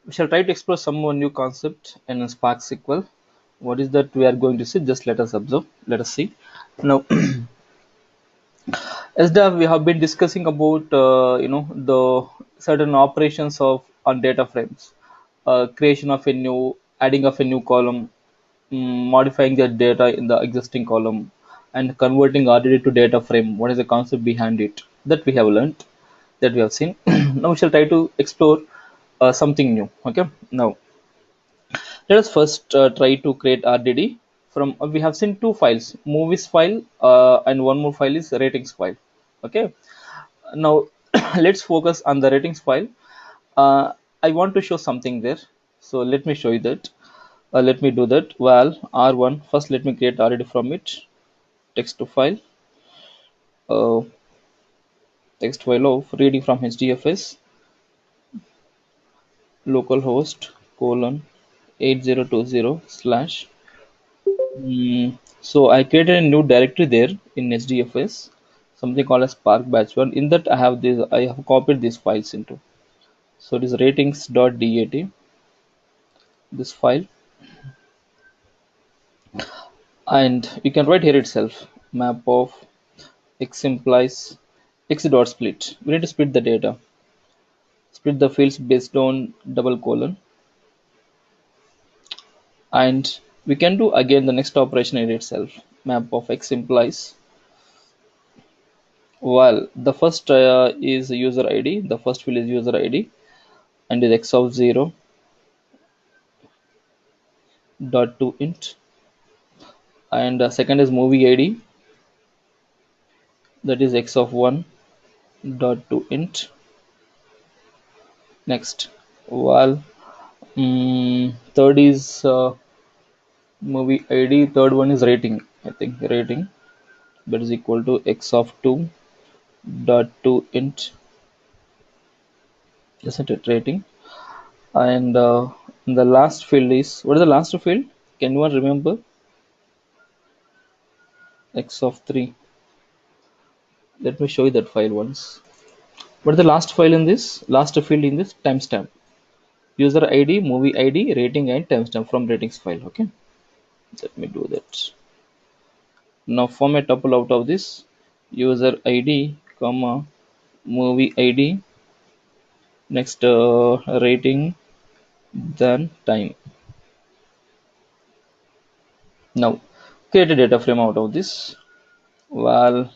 We shall try to explore some more new concept in Spark SQL. What is that we are going to see? Just let us observe. Let us see. Now, as we have been discussing about the certain operations of on data frames, creation of a new, adding of a new column, modifying the data in the existing column, and converting RDD to data frame. What is the concept behind it? That we have learned, that we have seen. Now we shall try to explore something new. Okay. Now let us first try to create RDD from. We have seen two files: movies file and one more file is ratings file. Okay. Now let's focus on the ratings file. I want to show something there, so let me show you that. Let me do that. Well, R1 first. Let me create RDD from it. Text to file. Uh, Text file of reading from HDFS localhost colon 8020 slash. So I created a new directory there in HDFS, something called as Spark Batch 1. In that I have this. I have copied these files into. So it is ratings.dat. This file, and you can write here itself map of x implies x dot split. We need to split the data. Split the fields based on double colon, and we can do again the next operation in itself. Map of x implies, well, the first is user ID. The first field is user ID and is x of 0 dot to int, and second is movie ID, that is x of 1 dot to int. Next, while third is movie ID. Third one is rating. I think rating, that is equal to x of 2 dot to int, isn't it? Rating. And the last field is, what is the last field? Can anyone remember? X of 3. Let me show you that file once. What is the last file in this? Last field in this? Timestamp. User ID, movie ID, rating, and timestamp from ratings file. Okay. Let me do that. Now form a tuple out of this. User ID, comma, movie ID, next rating, then time. Now create a data frame out of this. Well,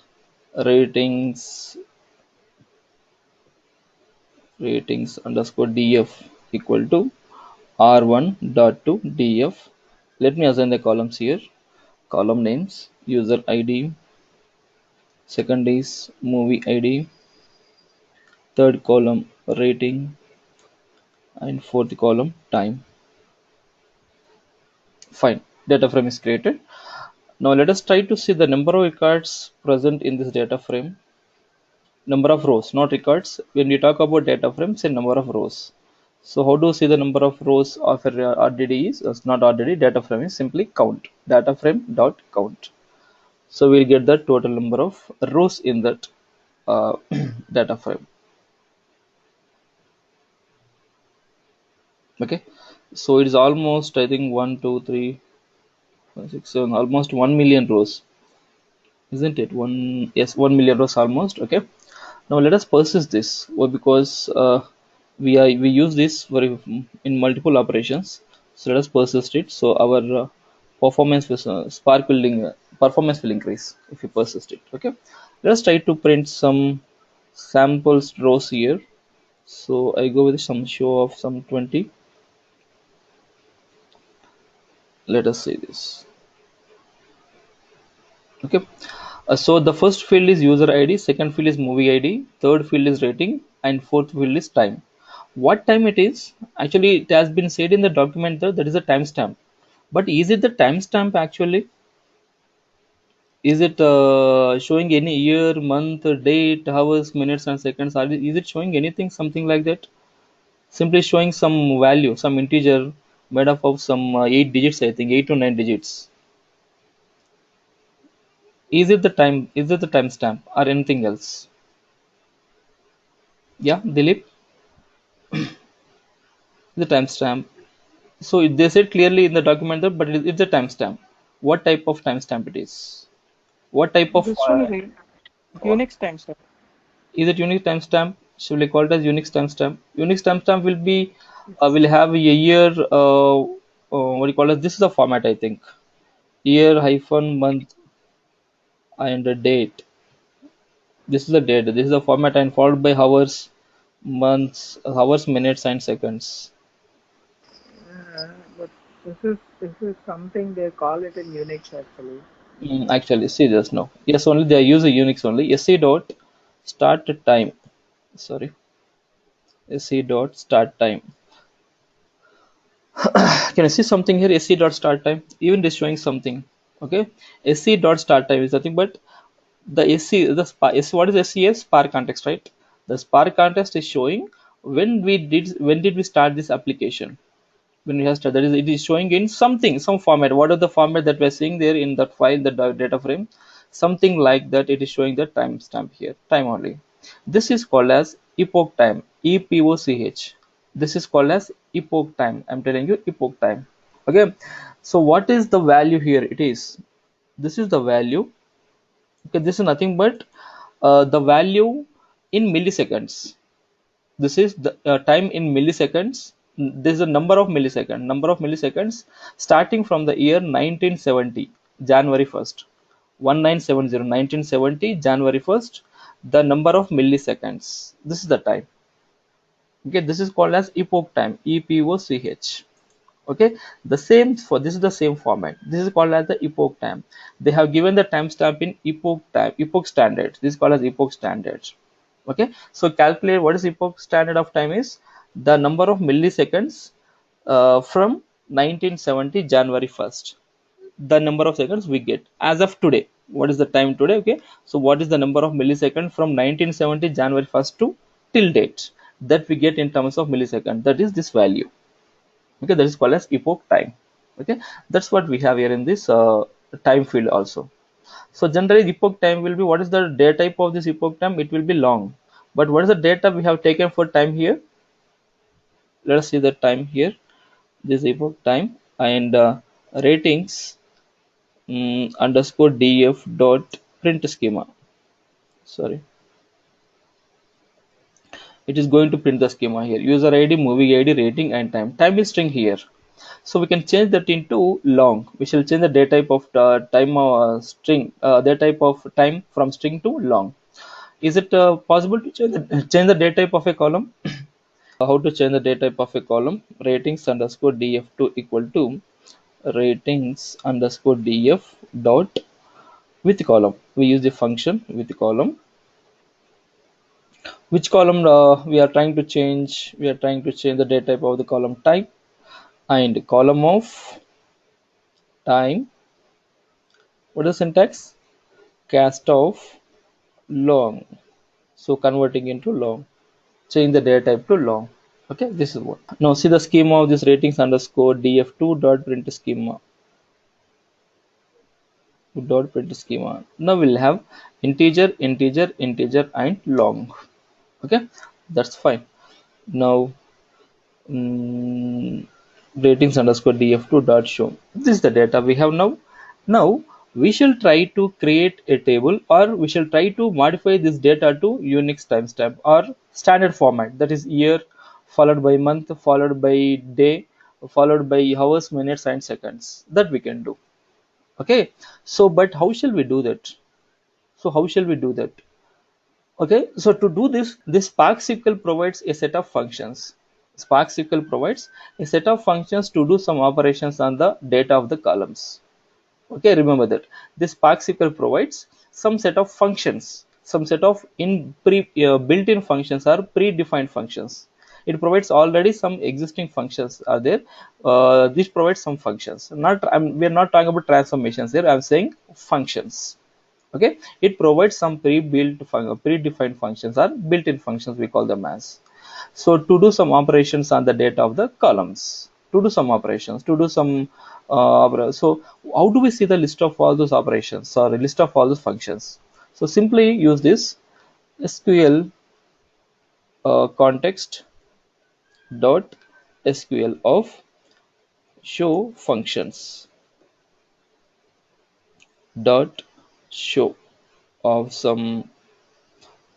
ratings underscore df equal to r1 dot to df. Let me assign the columns here. Column names: user id, second is movie id, third column rating, and fourth column time. Fine, data frame is created. Now let us try to see the number of records present in this data frame. Number of rows, not records. When we talk about data frame, say number of rows. So how do you see the number of rows of a RDD is? It's not RDD, data frame is simply count. Data frame dot count. So we'll get the total number of rows in that data frame. Okay. So it is almost, I think, 1, 2, 3, 5, 6, 7, almost 1 million rows. Isn't it? Yes, 1 million rows almost. Okay. Now let us persist this. Well, because we use this for in multiple operations. So let us persist it. So our performance with Spark building performance will increase if you persist it. Okay. Let us try to print some samples rows here. So I go with some show of some 20. Let us see this. Okay. So the first field is user ID, second field is movie ID, third field is rating, and fourth field is time. What time it is? Actually, it has been said in the document that is a timestamp. But is it the timestamp actually? Is it showing any year, month, date, hours, minutes, and seconds? Is it showing anything, something like that? Simply showing some value, some integer made up of some 8 digits, I think 8 to 9 digits. Is it the time? Is it the timestamp or anything else? Yeah, Dilip. The timestamp. So they said clearly in the document that, but it's a timestamp. What type of timestamp it is? What type of This one is a Unix timestamp. is it Unix timestamp? Should we call it as Unix timestamp? Unix timestamp will be Yes. will have a year. What do you call it? This is the format, I think. Year hyphen month and a date. This is the date. This is the format, and followed by hours, months, hours, minutes, and seconds. But this is something they call it in Unix actually. Actually, see this now. Yes, only they use a Unix only. Se dot start time. Sorry, se dot start time. Can I see something here? Se dot start time. Even it is showing something. Okay, se dot start time is nothing but the SC, the spark. What is SCS? Spark context, right? The spark context is showing when did we start this application. When we have started, that is, it is showing in something, some format. What are the format that we're seeing there in that file, the data frame? Something like that. It is showing the timestamp here, time only. This is called as epoch time. EPOCH. This is called as epoch time. I'm telling you, epoch time. Okay. So what is the value here? It is, this is the value. Okay, this is nothing but the value in milliseconds. This is the time in milliseconds. This is a number of milliseconds starting from the year 1970 January 1st, 1970, 1970 January 1st, the number of milliseconds. This is the time. Okay, this is called as epoch time. EPOCH. Okay, the same for this is the same format. This is called as the epoch time. They have given the timestamp in epoch time, epoch standard. This is called as epoch standard. Okay, so calculate what is epoch standard of time is the number of milliseconds from 1970 January 1st, the number of seconds we get as of today. What is the time today? Okay, so what is the number of milliseconds from 1970 January 1st to till date that we get in terms of millisecond? That is this value. Okay, that is called as epoch time. Okay, that's what we have here in this time field also. So generally epoch time will be, what is the data type of this epoch time? It will be long. But what is the data we have taken for time here? Let us see the time here. This epoch time and ratings underscore df dot print schema. Sorry, it is going to print the schema here. User ID, movie ID, rating, and time. Time is string here. So we can change that into long. We shall change the data type of time string, data type of time from string to long. Is it possible to change the data type of a column? How to change the data type of a column? Ratings underscore df2 equal to ratings underscore df dot with column. We use the function with column. Which column we are trying to change? We are trying to change the data type of the column type, and column of time. What is the syntax? Cast of long. So converting into long. Change the data type to long. Okay, this is what. Now see the schema of this ratings underscore df2 dot print schema. Dot print schema. Now we'll have integer, integer, integer, and long. Okay, that's fine. Now mm, ratings underscore df2 dot show. This is the data we have now. Now we shall try to create a table, or we shall try to modify this data to Unix timestamp or standard format, that is year followed by month followed by day followed by hours, minutes, and seconds. That we can do. Okay, so but how shall we do that? So how shall we do that? Okay, so to do this, this Spark SQL provides a set of functions. Spark SQL provides a set of functions to do some operations on the data of the columns. Okay, remember that this Spark SQL provides some set of functions, some set of built-in functions or predefined functions. It provides already some existing functions are there. This provides some functions. We are not talking about transformations here. I'm saying functions. Okay, it provides some predefined functions or built-in functions, we call them as. So to do some operations on the data of the columns, to do some operations, to do some so how do we see the list of all those operations or a list of all those functions? So simply use this sql context dot SQL of show functions dot show of some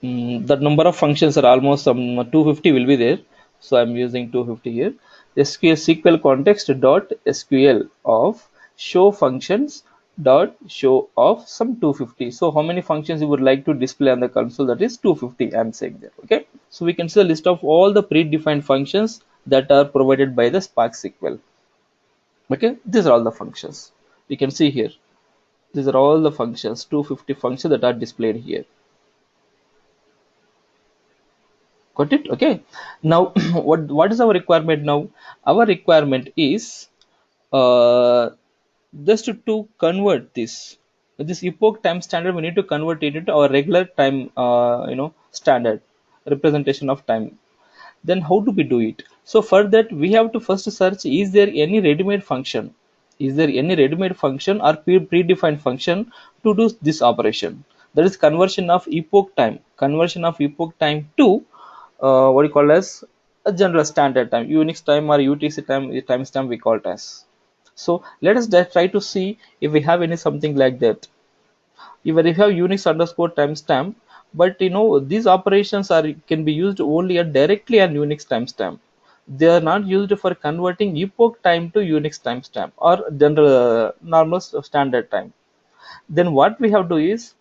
the number of functions are almost some 250 will be there, so I'm using 250 here. SQL context dot SQL of show functions dot show of some 250. So how many functions you would like to display on the console? That is 250, I'm saying there. Okay, so we can see a list of all the predefined functions that are provided by the Spark SQL. Okay, these are all the functions you can see here. These are all the functions, 250 functions that are displayed here. Got it? Okay. Now what is our requirement now? Our requirement is uh, just to convert this epoch time standard. We need to convert it into our regular time, standard representation of time. Then how do we do it? So for that we have to first search, is there any ready-made function, is there any ready-made function or predefined function to do this operation, that is conversion of epoch time to what you call as a general standard time, Unix time or UTC time, timestamp we call it as. So let us just try to see if we have any something like that. Even if you have Unix underscore timestamp, but these operations are can be used only at directly on Unix timestamp. They are not used for converting epoch time to Unix timestamp or general normal standard time. Then what we have to do is,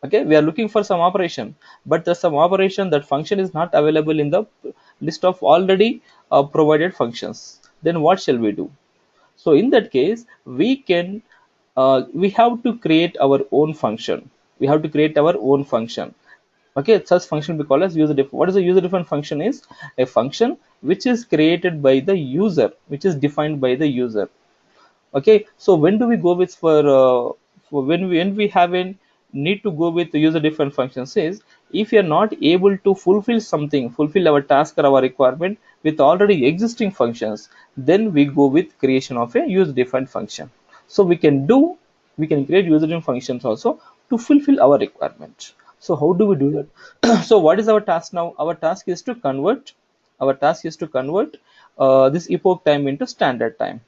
okay, we are looking for some operation, but there's some operation that function is not available in the list of already provided functions. Then what shall we do? So in that case we have to create our own function. We have to create our own function. Okay, such function we call as user defined. What is a user defined function? Is a function which is created by the user, which is defined by the user. Okay, so when do we go with for when we have a need to go with the user defined functions is if you are not able to fulfill our task or our requirement with already existing functions, then we go with creation of a user defined function. So we can create user defined functions also to fulfill our requirement. So how do we do that? So what is our task now? Our task is to convert this epoch time into standard time.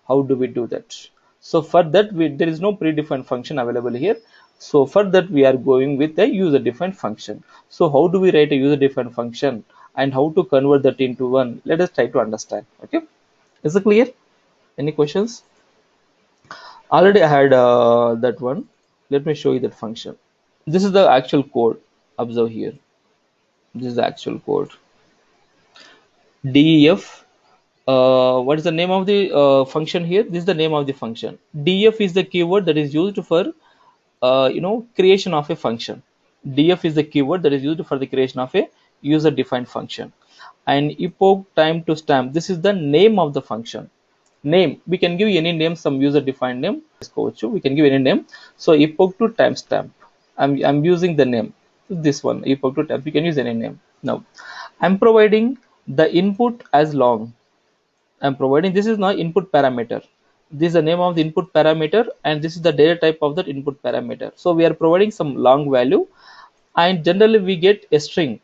How do we do that? So for that there is no predefined function available here. So for that we are going with a user defined function. So how do we write a user defined function and how to convert that into one? Let us try to understand. Okay, is it clear? Any questions? Already I had that one. Let me show you that function. This is the actual code. Observe here, this is the actual code. Def, what is the name of the function here? This is the name of the function. Def is the keyword that is used for creation of a function. Def is the keyword that is used for the creation of a user defined function. And epoch time to stamp, this is the name of the function. Name, we can give any name, some user defined name, we can give any name. So epoch to timestamp, I'm using the name, this one, epoch to temp, you can use any name. Now I'm providing the input as long. I'm providing, this is not input parameter, this is the name of the input parameter and this is the data type of that input parameter. So we are providing some long value and generally we get a string.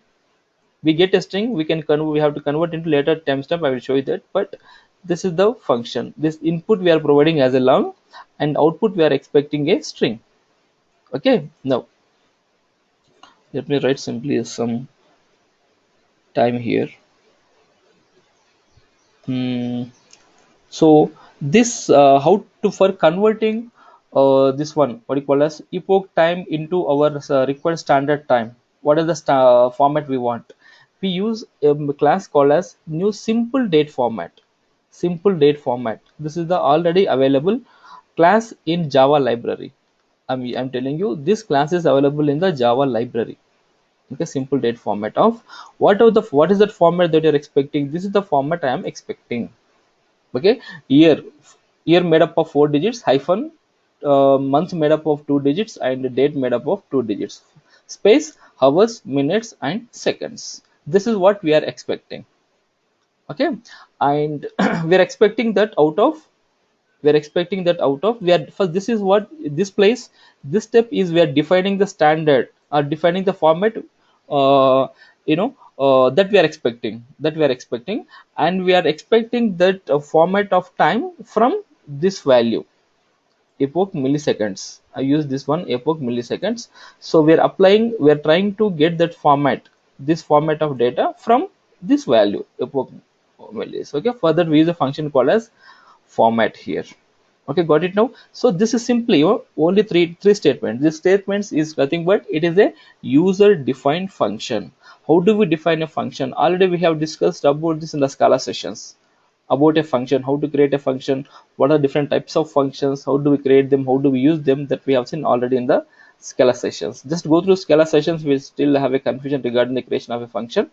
We have to convert into later timestamp, I will show you that. But this is the function, this input we are providing as a long and output we are expecting a string. Okay, now let me write simply some time here. So this how to for converting this one, what you call as epoch time into our required standard time. What is the format we want? We use a class called as new simple date format. Simple date format, this is the already available class in Java library. I'm telling you, this class is available in the Java library. Okay, simple date format of what is that format that you're expecting? This is the format I am expecting. Okay, year made up of 4 digits hyphen month made up of 2 digits and date made up of 2 digits, space hours, minutes and seconds. This is what we are expecting. Okay, and we are expecting that out of we are first, this is what this place, this step is we are defining the standard or defining the format, uh, that we are expecting, and we are expecting that format of time from this value, epoch milliseconds. I use this one, epoch milliseconds. So we're trying to get that format, this format of data from this value, epoch millis. Okay, further we use a function called as format here. Okay, got it now. So this is simply only three statements. This statements is nothing but it is a user defined function. How do we define a function? Already we have discussed about this in the Scala sessions, about a function, how to create a function, what are different types of functions, how do we create them, how do we use them, that we have seen already in the Scala sessions. Just go through Scala sessions, we still have a confusion regarding the creation of a function.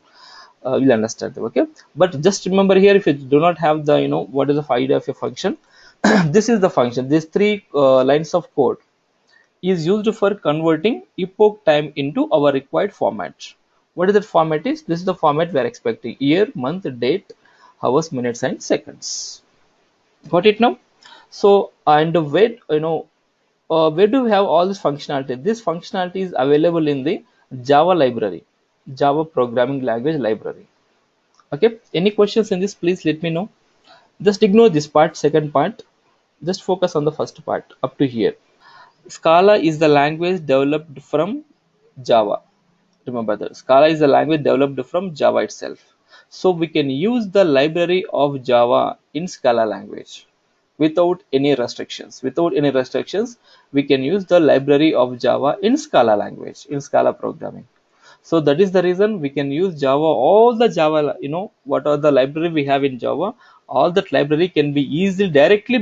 You'll understand them. Okay, but just remember here, if you do not have the what is the idea of a function, this is the function. These three lines of code is used for converting epoch time into our required format. What is that format is? This is the format we are expecting: year, month, date, hours, minutes, and seconds. Got it now? So, and where do we have all this functionality? This functionality is available in the Java library, Java programming language library. Okay, any questions in this, please let me know. Just ignore this part, second part. Just focus on the first part up to here. Scala is the language developed from Java. Remember that Scala is a language developed from Java itself. So we can use the library of Java in Scala language without any restrictions. Without any restrictions, we can use the library of Java in Scala language, in Scala programming. So that is the reason we can use Java. All the Java, what are the library we have in Java, all that library can be easily directly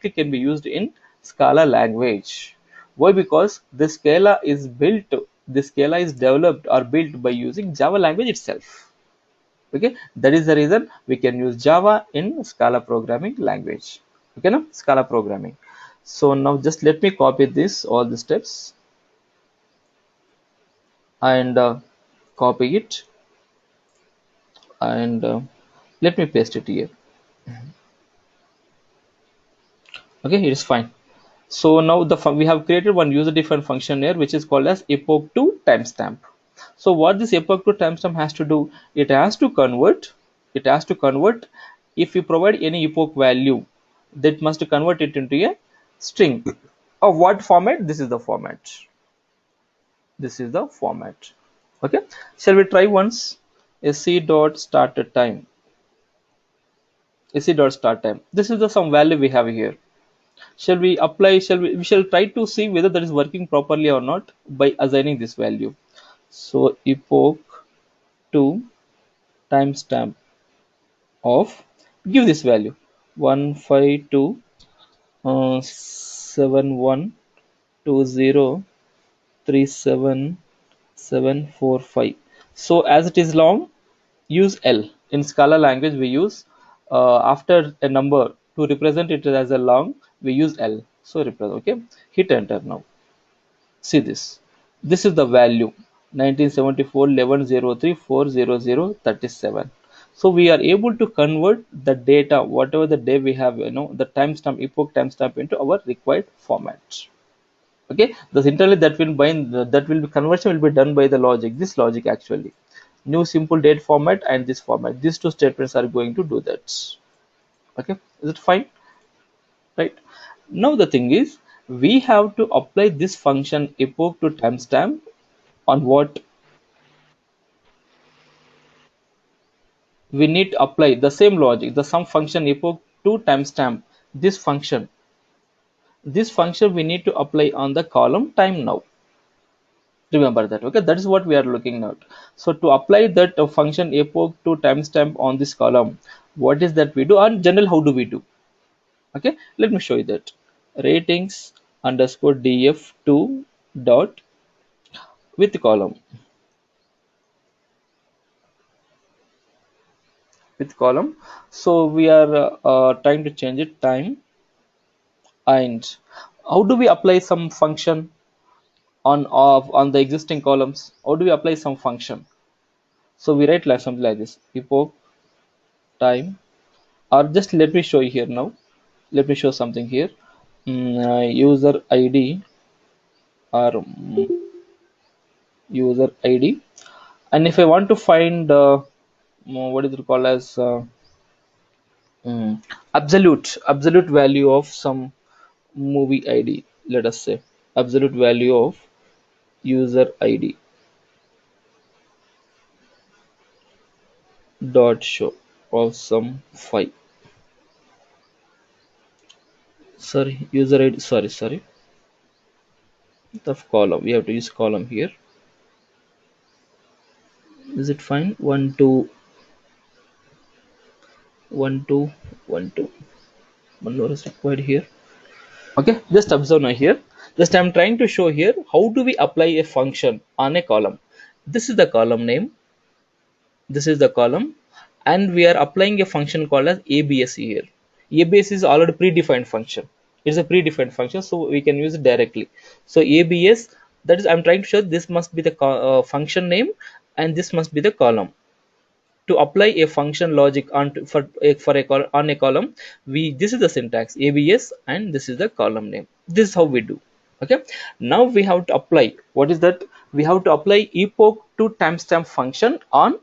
can be used in Scala language. Why? Because the Scala is developed or built by using Java language itself. Okay, that is the reason we can use Java in Scala programming language. Okay, now Scala programming. So now just let me copy this, all the steps, and copy it, and let me paste it here. Okay, it is fine. So now we have created one user defined function here, which is called as epoch to timestamp. So what this epoch to timestamp has to do, it has to convert if you provide any epoch value, that must convert it into a string. Of what format? This is the format. Okay, shall we try once? sc dot start time, sc dot start time. This is the some value we have here. Shall we apply, we shall try to see whether that is working properly or not by assigning this value. So epoch to timestamp of, give this value 152 712037 745. So as it is long, use L. In Scala language we use, after a number to represent it as a long, we use L. So represent. Okay, hit enter now. See this. This is the value 1974 1103 400 37. So we are able to convert the data, whatever the day we have, the timestamp, epoch timestamp, into our required format. Okay, the internally that will be conversion will be done by the logic. This logic actually, new simple date format and this format. These two statements are going to do that. Okay, is it fine? Right. Now the thing is, we have to apply this function epoch to timestamp on what? We need to apply the same logic, the sum function epoch to timestamp. This function we need to apply on the column time now. Remember that. Okay, that is what we are looking at. So to apply that function epoch to timestamp on this column, what is that we do? And general, how do we do? Okay, let me show you that. Ratings underscore df2 dot with column, so we are trying to change it time. And how do we apply some function on the existing columns? How do we apply some function? So we write like something like this: epoch time, or just let me show you here now. Let me show something here. User id, or user id, And if I want to find what is it called as absolute value of some movie ID, let us say absolute value of user ID dot show of some file. Sorry, user ID. Sorry. The column. We have to use column here. Is it fine? 1 2 1 2 1 2. One more is required here. Okay, just observe now here. Just I'm trying to show here how do we apply a function on a column. This is the column name. This is the column, and we are applying a function called as abs here. Abs is already predefined function. It's a predefined function, so we can use it directly. So abs, that is I'm trying to show this must be the function name, and this must be the column. To apply a function logic on on a column, we this is the syntax abs, and this is the column name. This is how we do. Okay, now we have to apply, what is that, we have to apply epoch to timestamp function on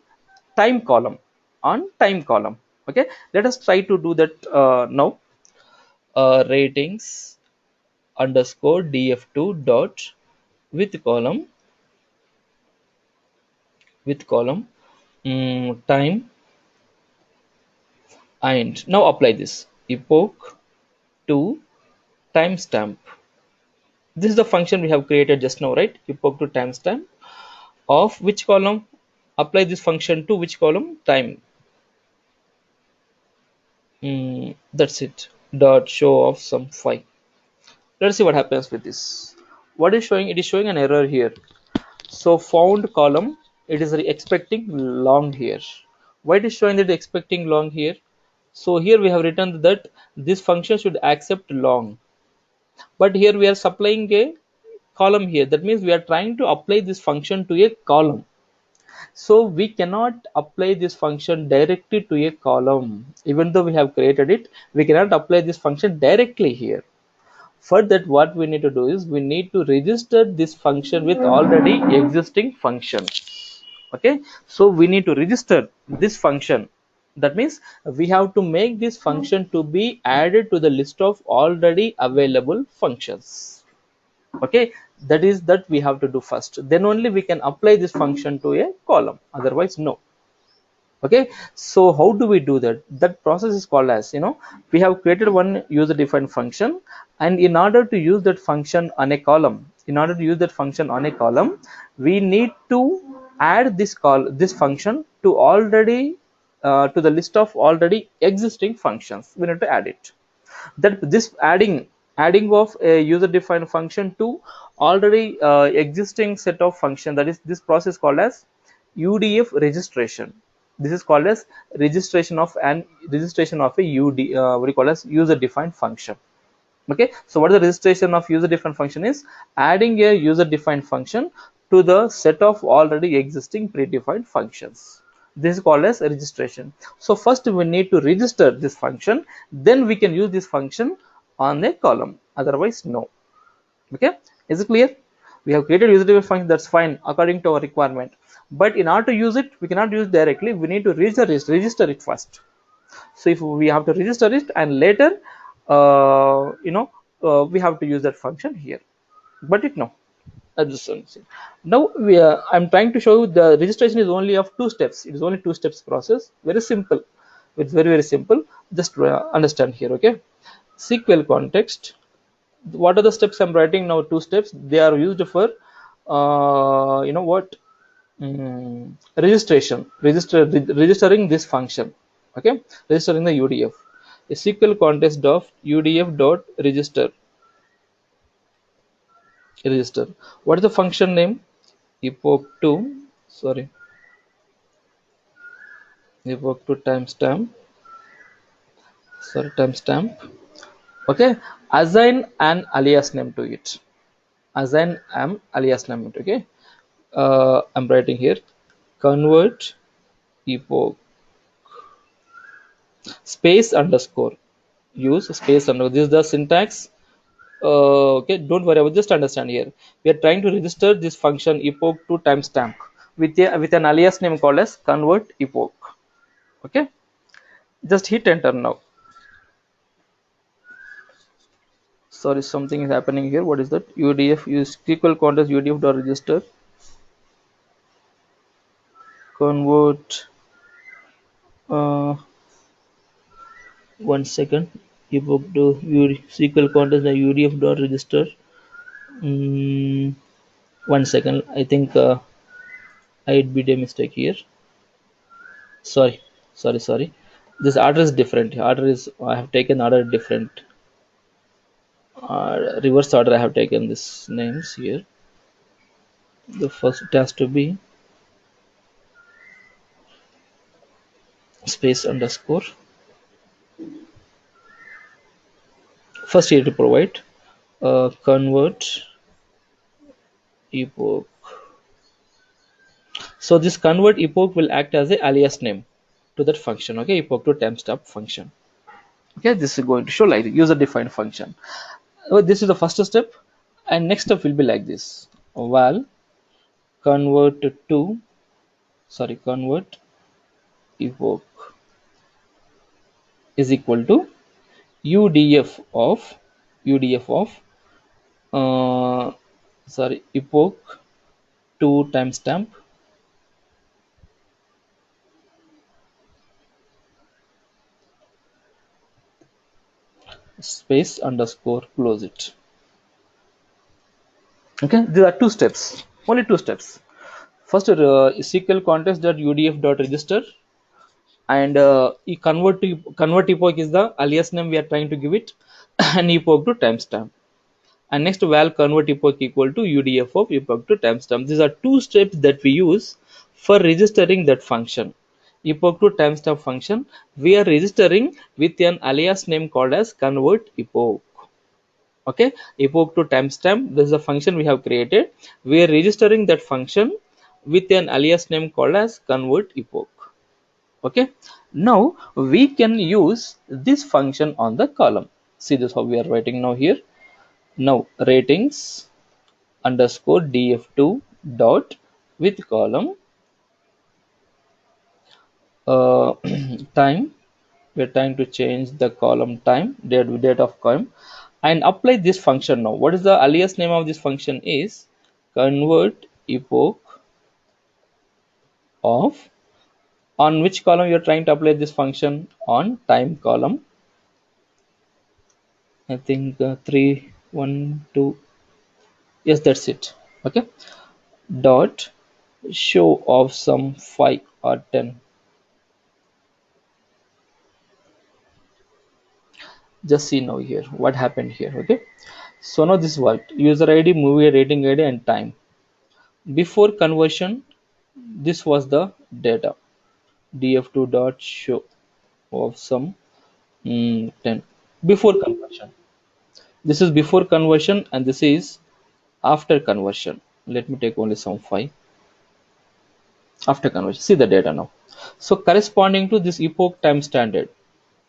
time column. Okay, let us try to do that now. Ratings underscore df2 dot with column time, and now apply this epoch to timestamp. This is the function we have created just now, right? Epoch to timestamp of which column? Apply this function to which column? Time. That's it. Dot show of some 5. Let's see what happens with this. What is showing? It is showing an error here. So found column, it is expecting long here. Why it is showing that expecting long here? So here we have written that this function should accept long, but here we are supplying a column here. That means we are trying to apply this function to a column. So we cannot apply this function directly to a column. Even though we have created it, we cannot apply this function directly here. For that, what we need to do is we need to register this function with already existing function. Okay, so we need to register this function. That means we have to make this function to be added to the list of already available functions. Okay, that we have to do first, then only we can apply this function to a column, otherwise no. Okay, so how do we do that? That process is called as, we have created one user defined function, and in order to use that function on a column, we need to add this function to already to the list of already existing functions. We need to add it. That this adding of a user defined function to already existing set of function, that is this process called as UDF registration. This is called as registration of a what do you call as user defined function. Okay, so what is the registration of user defined function? Is adding a user defined function to the set of already existing predefined functions. This is called as registration. So first we need to register this function, then we can use this function on a column, otherwise no. Okay, is it clear? We have created user defined function, that's fine according to our requirement, but in order to use it, we cannot use it directly. We need to register it first. So if we have to register it, and later we have to use that function here, but it no. Now I'm trying to show you the registration is only of 2 steps. It is only 2 steps process, very simple. It's very simple. Just understand here. Okay, SQL context, what are the steps I'm writing now? 2 steps. They are used for what, registering this function. Okay, registering the UDF. A SQL context of UDF dot register. What is the function name? Epoch to timestamp. Okay, assign an alias name to it. Okay, I'm writing here convert epoch space underscore, use space underscore. This is the syntax. Okay, don't worry about, just understand here. We are trying to register this function epoch to timestamp. with an alias name called as convert epoch. Okay, just hit enter now. Sorry, something is happening here. What is that? UDF use SQL context UDF dot register convert. uh 1 second. Epoch to SQL context the UDF dot register. 1 second. I think I did a mistake here. Sorry, sorry. This order is different. Order is, I have taken order different. Reverse order. I have taken this names here. The first it has to be space underscore. First you have to provide convert epoch. So this convert epoch will act as a alias name to that function. Okay, epoch to timestamp function. Okay, this is going to show like user defined function. This is the first step, and next step will be like this: val convert to, sorry, convert epoch is equal to UDF of uh, sorry, epoch to timestamp space underscore close it. Okay, there are two steps, only two steps. First, SQL context dot UDF dot register, and convert epoch is the alias name we are trying to give it, and epoch to timestamp. And next, val convert epoch equal to UDF of epoch to timestamp. These are two steps that we use for registering that function. Epoch to timestamp function, we are registering with an alias name called as convert epoch. Okay, epoch to timestamp, this is a function we have created. We are registering that function with an alias name called as convert epoch. Okay, now we can use this function on the column. See this how we are writing now here. Now ratings underscore df2 dot with column uh, time. We're trying to change the column time, date of column, and apply this function now. What is the alias name of this function is convert epoch of, on which column you're trying to apply this function? On time column. I think 3 1 2, yes, that's it. Okay, dot show of some 5 or 10. Just see now here what happened here. Okay, so now this worked. User ID, movie rating ID, and time. Before conversion, this was the data, df2 dot show of some 10. Before conversion, this is before conversion, and this is after conversion. Let me take only some 5 after conversion. See the data now. So corresponding to this epoch time standard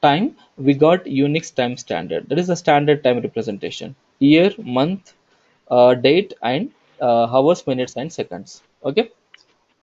time, we got Unix time standard. That is the standard time representation: year, month, date, and hours, minutes, and seconds. Okay,